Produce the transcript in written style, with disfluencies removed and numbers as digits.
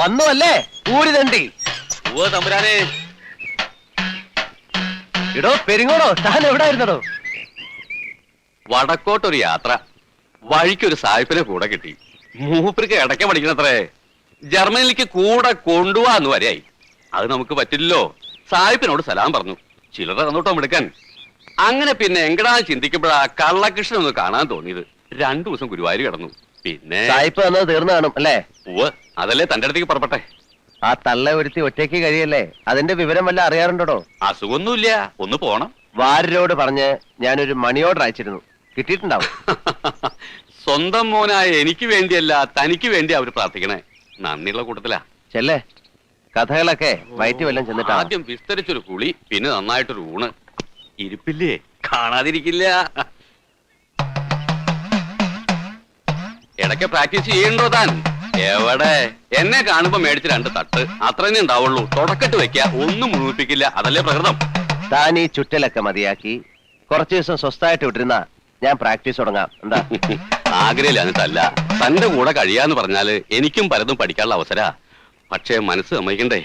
വന്നു അല്ലേ ഊരി തണ്ടി. ഓ തമ്പുരാനെ. ഇടോ പെരിങ്ങോടോ, താൻ എവിടെ ആയിരുന്നടോ? വടക്കോട്ടൊരു യാത്ര. വഴിക്കൊരു സായിപ്പിനെ കൂടെ കിട്ടി. മൂപ്പർക്ക് ഇടയ്ക്ക് പഠിക്കണത്രേ. ജർമ്മനിലേക്ക് കൂടെ കൊണ്ടുപോവാന്ന് വരെയായി. അത് നമുക്ക് പറ്റില്ലല്ലോ. സായിപ്പിനോട് സലാം പറഞ്ഞു. ചിലരെ തന്നോട്ടോ എടുക്കാൻ. അങ്ങനെ പിന്നെ എങ്കടാ ചിന്തിക്കുമ്പോഴാ കള്ളകൃഷ്ണൻ ഒന്ന് കാണാൻ തോന്നിയത്. 2 ദിവസം ഗുരുവായൂർ കിടന്നു. പിന്നെ സായിപ്പ് വന്നത് തീർന്നു കാണും അല്ലേ? ഉവ്വ്, അതല്ലേ തന്റെ അടുത്തേക്ക് പുറപ്പെട്ടെ. ആ തള്ള ഒരുത്തി ഒറ്റയ്ക്ക് കഴിയല്ലേ? അതിന്റെ വിവരം വല്ല അറിയാറുണ്ടോ? അസുഖമൊന്നുമില്ല, ഒന്ന് പോണം. വാര്യരോട് പറഞ്ഞ് ഞാനൊരു മണി ഓർഡർ അയച്ചിരുന്നു, കിട്ടിയിട്ടുണ്ടാവും. സ്വന്തം മോനായ എനിക്ക് വേണ്ടിയല്ല തനിക്ക് വേണ്ടി അവര് പ്രാർത്ഥിക്കണേ. നന്ദിയുള്ള കൂട്ടത്തിലാ. ചെല്ലേ, കഥകളൊക്കെ വയറ്റി വല്ലം ചെന്നിട്ടാ. ആദ്യം വിസ്തരിച്ചൊരു കുളി, പിന്നെ നന്നായിട്ടൊരു ഊണ്. ഇരിപ്പില്ലേ, കാണാതിരിക്കില്ല. ഇടയ്ക്ക് പ്രാക്ടീസ് ചെയ്യണ്ടോ താൻ? എവിടെ, എന്നെ കാണുമ്പോ മേടിച്ച് 2 തട്ട് അത്രേ ഉണ്ടാവുള്ളൂ. തുടക്കട്ട് വെക്ക, ഒന്നും മുഴുമിപ്പിക്കില്ല. അതല്ലേ പ്രകൃതം. താൻ ഈ ചുറ്റലൊക്കെ മതിയാക്കി കുറച്ചു ദിവസം സ്വസ്ഥമായിട്ട് വിട്ടിരുന്ന ഞാൻ പ്രാക്ടീസ് തുടങ്ങാം. എന്താ? ആഗ്രഹില്ല എന്നിട്ടല്ല, തന്റെ കൂടെ കഴിയാന്ന് പറഞ്ഞാല് എനിക്കും പലതും പഠിക്കാനുള്ള അവസരാ. പക്ഷേ മനസ്സ് സമ്മതിക്കണ്ടേ.